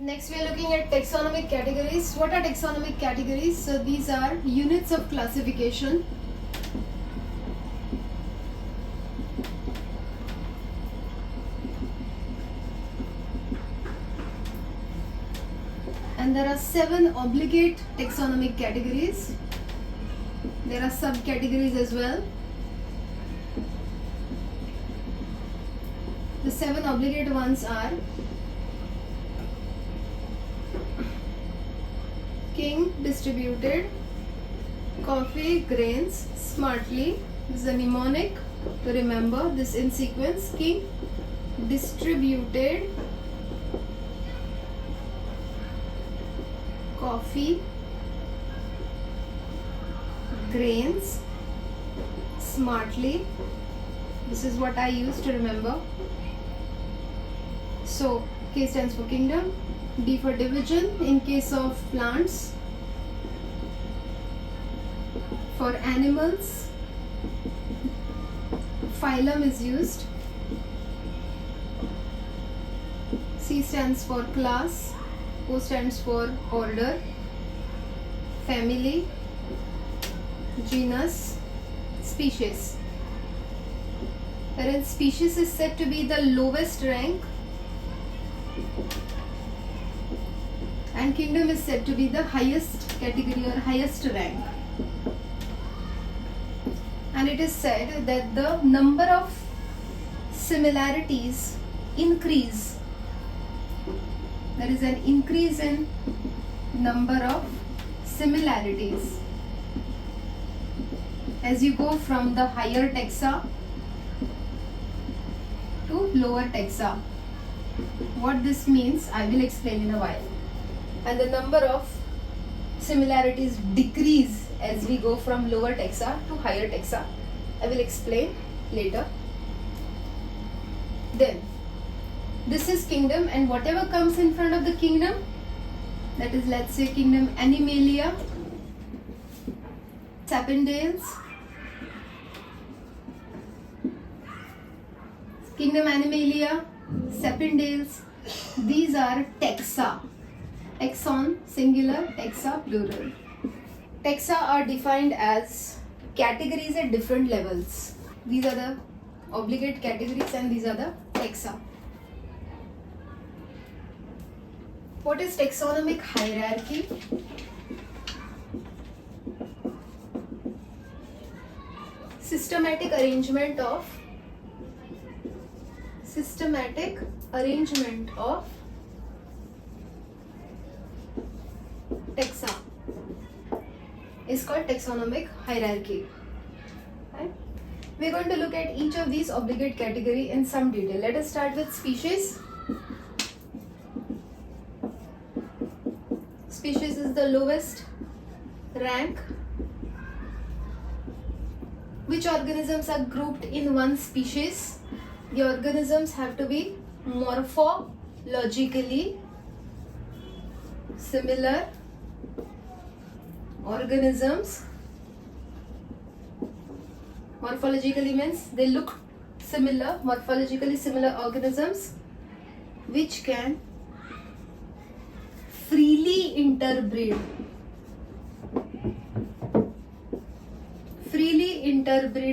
Next we are looking at taxonomic categories. What are taxonomic categories? So these are units of classification. And there are 7 obligate taxonomic categories. There are subcategories as well. The 7 obligate ones are king, distributed, coffee, grains, smartly. This is a mnemonic to remember this in sequence. King, distributed, coffee, grains, smartly. This is what I use to remember. So K stands for kingdom, D for division in case of plants, for animals phylum is used, C stands for class, O stands for order, family, genus, species. Wherein species is said to be the lowest rank and kingdom is said to be the highest category or highest rank. And it is said that the number of similarities increase. There is an increase in number of similarities as you go from the higher taxa to lower taxa. What this means I will explain in a while. And the number of similarities decrease as we go from lower taxa to higher taxa. I will explain later. Then this is kingdom, and whatever comes in front of the kingdom, that is, let's say, kingdom Animalia, Sapindales, kingdom Animalia, Sapindales, these are taxa. Taxon singular, taxa plural. Taxa are defined as categories at different levels. These are the obligate categories and these are the taxa. What is taxonomic hierarchy? Systematic arrangement of taxa is called taxonomic hierarchy. Right? We're going to look at each of these obligate category in some detail. Let us start with species. Species is the lowest rank. Which organisms are grouped in one species? The organisms have to be morphologically similar organisms. Morphologically means they look similar, morphologically similar organisms which can freely interbreed.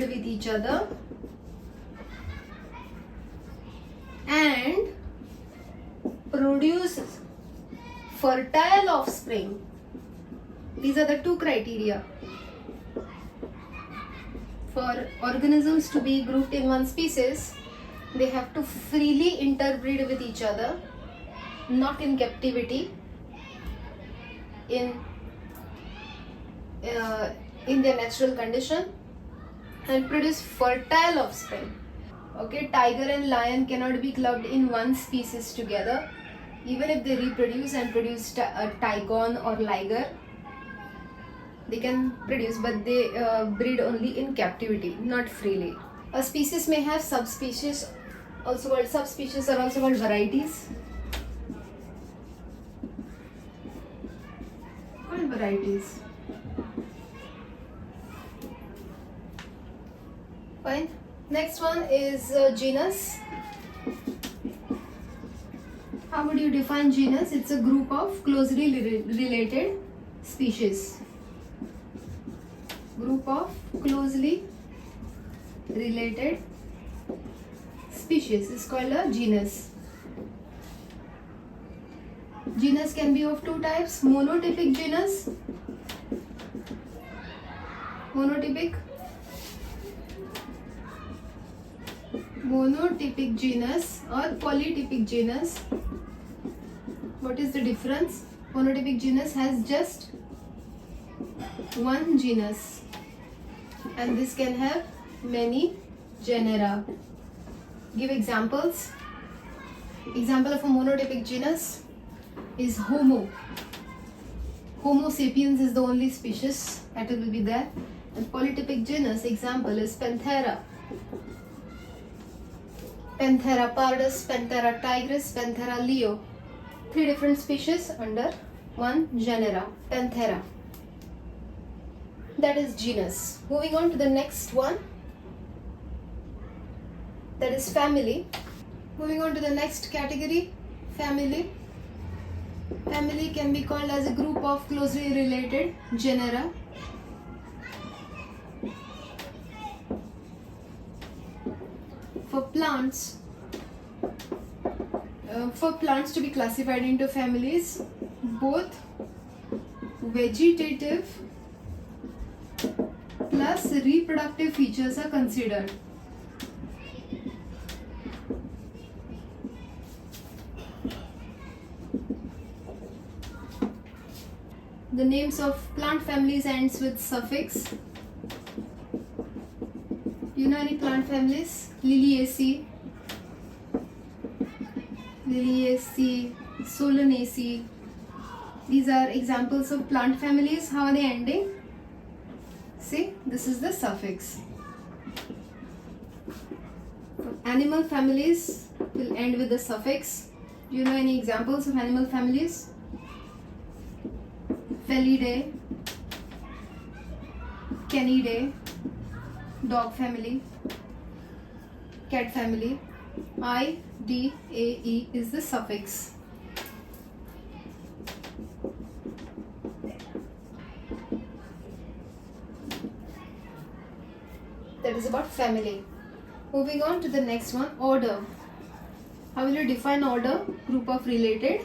With each other and produce fertile offspring. These are the two criteria for organisms to be grouped in one species. They have to freely interbreed with each other, not in captivity, in their natural condition, and produce fertile offspring. Okay, tiger and lion cannot be clubbed in one species together. Even if they reproduce and produce a tigon or liger, they can produce, but they breed only in captivity, not freely. A species may have subspecies, also called subspecies, are also called varieties. Called varieties. Fine. Next one is genus. How would you define genus? It's a group of closely related species. Group of closely related species is called a genus. Genus can be of two types: monotypic genus, monotypic genus, or polytypic genus. What is the difference? Monotypic genus has just one genus, and this can have many genera. Give examples. Example of a monotypic genus is Homo. Homo sapiens is the only species that will be there. And polytypic genus example is Panthera. Panthera pardus, Panthera tigris, Panthera leo. 3 different species under one genera, Panthera. That is genus. Moving on to the next one, that is family. Moving on to the next category, family. Family can be called as a group of closely related genera. For plants to be classified into families, both vegetative plus reproductive features are considered. The names of plant families ends with suffix. You know any plant families? Liliaceae, Solanaceae. These are examples of plant families. How are they ending? See, this is the suffix. Animal families will end with the suffix. Do you know any examples of animal families? Felidae, Canidae, dog family, cat family. IDAE is the suffix. That is about family. Moving on to the next one, order. How will you define order? Group of related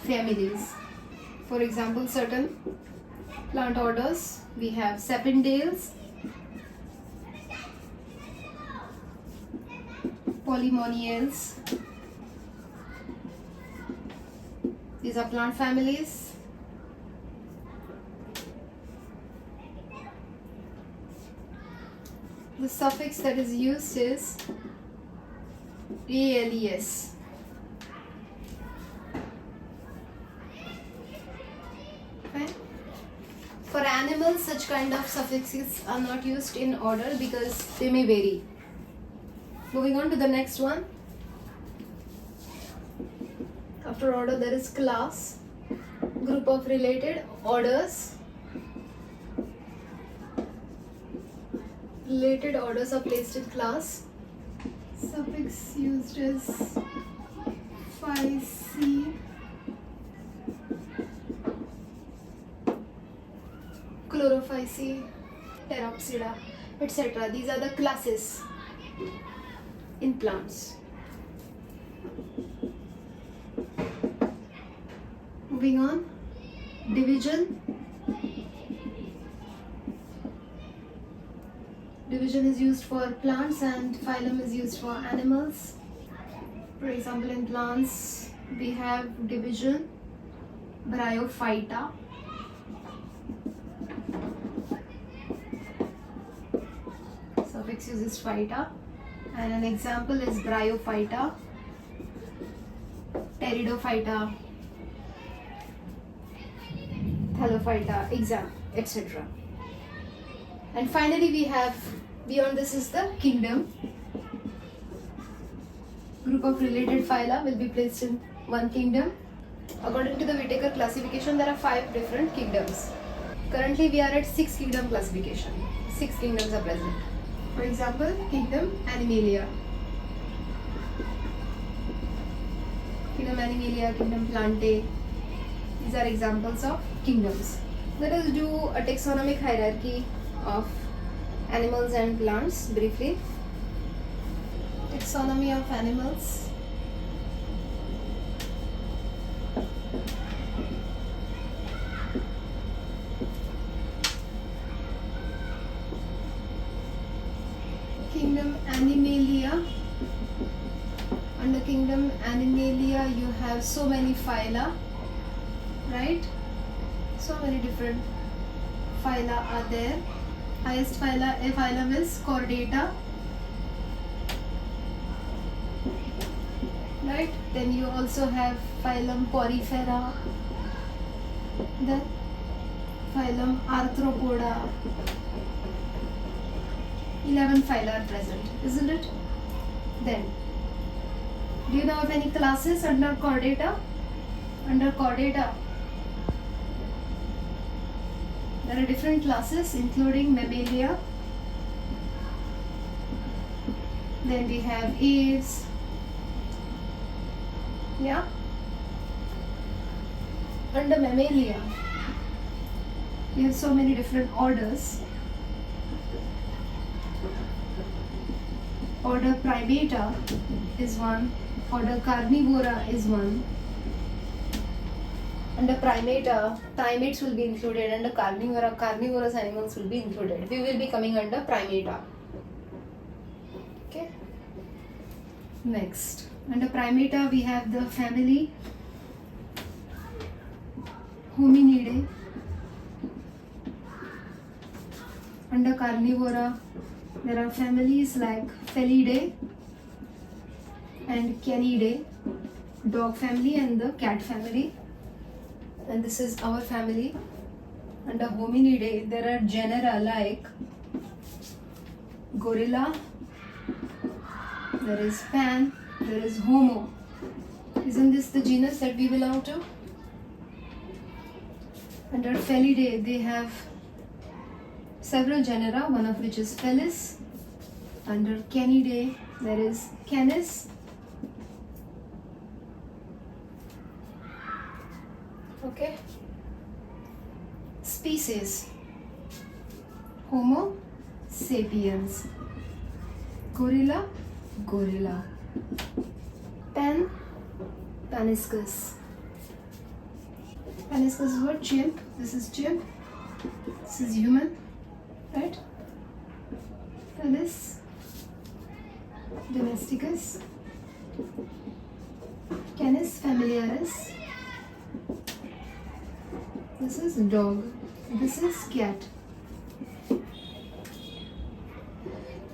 families. For example, certain plant orders, we have Sapindales, Polymoniales. These are plant families. The suffix that is used is ALES. Okay. For animals, such kind of suffixes are not used in order because they may vary. Moving on to the next one. After order, there is class, group of related orders. Related orders are placed in class. Suffix used is phyci, Chlorophyci, Pteropsida, etc. These are the classes in plants. Moving on, division. Division is used for plants and phylum is used for animals. For example, in plants we have division, Bryophyta. Suffix uses phyta, and an example is Bryophyta, Pteridophyta, Thallophyta, etc. And finally we have, beyond this is the kingdom. Group of related phyla will be placed in one kingdom. According to the Whittaker classification, there are 5 different kingdoms. Currently we are at 6 kingdom classification. 6 kingdoms are present. For example, kingdom Animalia. Kingdom Animalia, Kingdom Plantae. These are examples of kingdoms. Let us do a taxonomic hierarchy of animals and plants briefly. Taxonomy of animals. Kingdom Animalia. Under Kingdom Animalia you have so many phyla, right? So many different phyla are there. Highest phylum is Chordata, right? Then you also have phylum Porifera, then phylum Arthropoda. 11 phyla are present, isn't it? Then, do you know of any classes under Chordata? Under Chordata, there are different classes including Mammalia. Then we have aves. Yeah. Under Mammalia, we have so many different orders. Order Primata is one. Order Carnivora is one. Under Primata, primates will be included. Under Carnivora, carnivorous animals will be included. We will be coming under Primata. Okay. Next, under Primata we have the family Hominidae. Under Carnivora, there are families like Felidae and Canidae, dog family and the cat family. And this is our family. Under Hominidae, there are genera like Gorilla, there is Pan, there is Homo. Isn't this the genus that we belong to? Under Felidae, they have several genera, one of which is Felis. Under Canidae, there is Canis. Okay. Species: Homo sapiens, Gorilla, Gorilla, Pan, Paniscus. Paniscus is what? Chimp. This is chimp. This is human, right? Felis, Domesticus, Canis familiaris. This is dog. This is cat.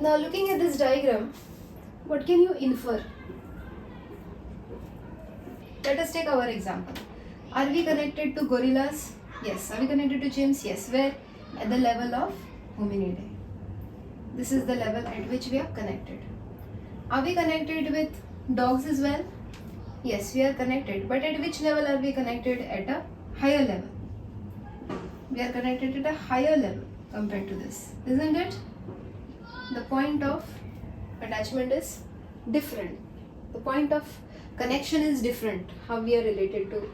Now looking at this diagram, what can you infer? Let us take our example. Are we connected to gorillas? Yes. Are we connected to chimps? Yes. Where? At the level of Hominidae. This is the level at which we are connected. Are we connected with dogs as well? Yes, we are connected. But at which level are we connected? At a higher level. We are connected at a higher level compared to this, isn't it? The point of attachment is different. The point of connection is different. How we are related to.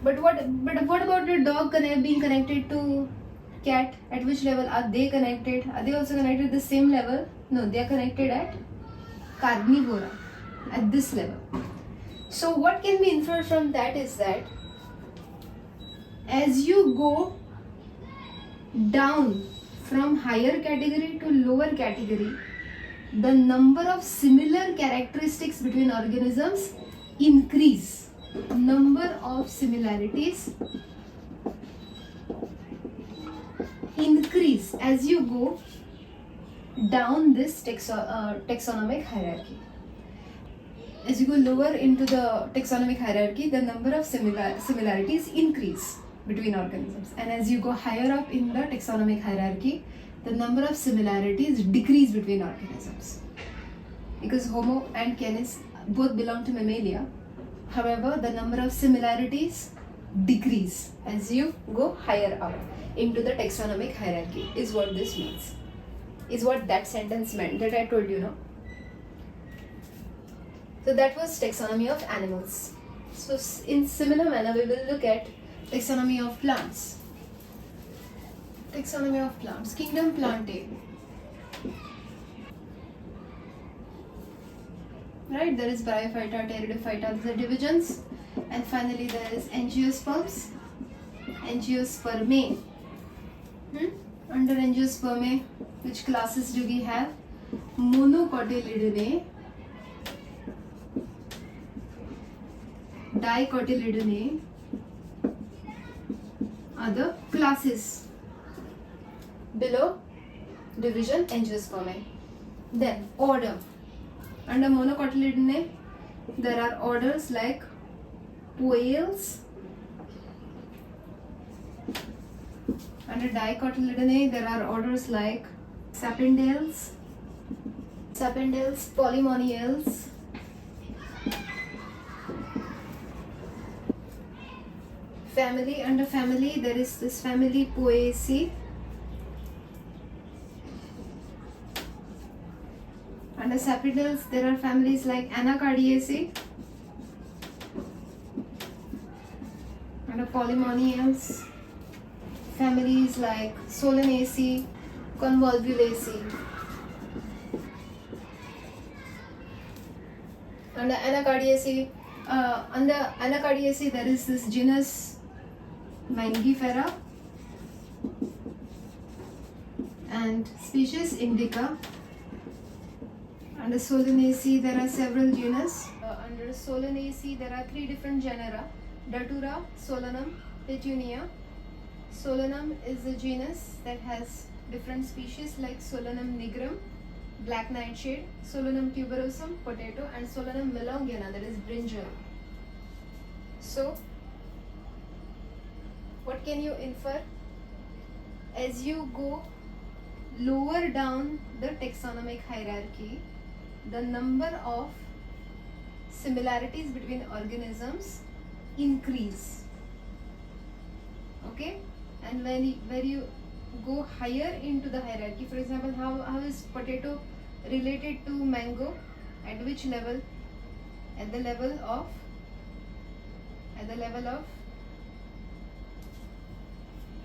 But what about the dog being connected to cat? At which level are they connected? Are they also connected at the same level? No, they are connected at Carnivora, at this level. So what can be inferred from that is that as you go down from higher category to lower category, the number of similar characteristics between organisms increase. Number of similarities increase as you go down this taxonomic hierarchy. As you go lower into the taxonomic hierarchy, the number of similarities increase between organisms, and as you go higher up in the taxonomic hierarchy, the number of similarities decrease between organisms. Because Homo and Canis both belong to Mammalia, however, the number of similarities decrease as you go higher up into the taxonomic hierarchy, is what this means. Is what that sentence meant that I told you, no? So that was taxonomy of animals. So in similar manner, we will look at taxonomy of plants. Taxonomy of plants. Kingdom Plantae. Right, there is Bryophyta, Pteridophyta, these are divisions. And finally there is Angiosperms, Angiospermae. Under Angiospermae, which classes do we have? Monocotyledonae, Dicotyledonae are the classes below division Angiospermae. Then order. Under Monocotyledonae, there are orders like Poales. Under Dicotyledonae, there are orders like Sapindales, Polymoniales, family. Under family, there is this family Poaceae. Under Sapindales, there are families like Anacardiaceae. Under Polymoniales, families like Solanaceae, Convolvulaceae. Under Anacardiaceae, there is this genus Mangifera and species Indica. Under Solanaceae, there are several genus. Under Solanaceae, there are 3 different genera: Datura, Solanum, Petunia. Solanum is a genus that has different species like Solanum nigrum, black nightshade, Solanum tuberosum, potato, and Solanum melongena, that is brinjal. So, what can you infer? As you go lower down the taxonomic hierarchy, the number of similarities between organisms increase. Okay? And when you go higher into the hierarchy, for example, how is potato related to mango? At which level? At the level of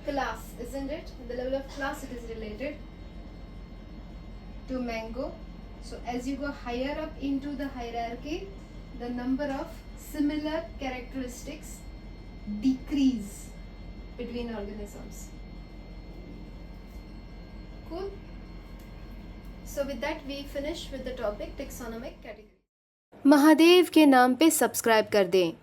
class, isn't it? At the level of class it is related to mango. So as you go higher up into the hierarchy, the number of similar characteristics decrease between organisms. Cool? So with that we finish with the topic taxonomic category. Mahadev के नाम पे subscribe कर दें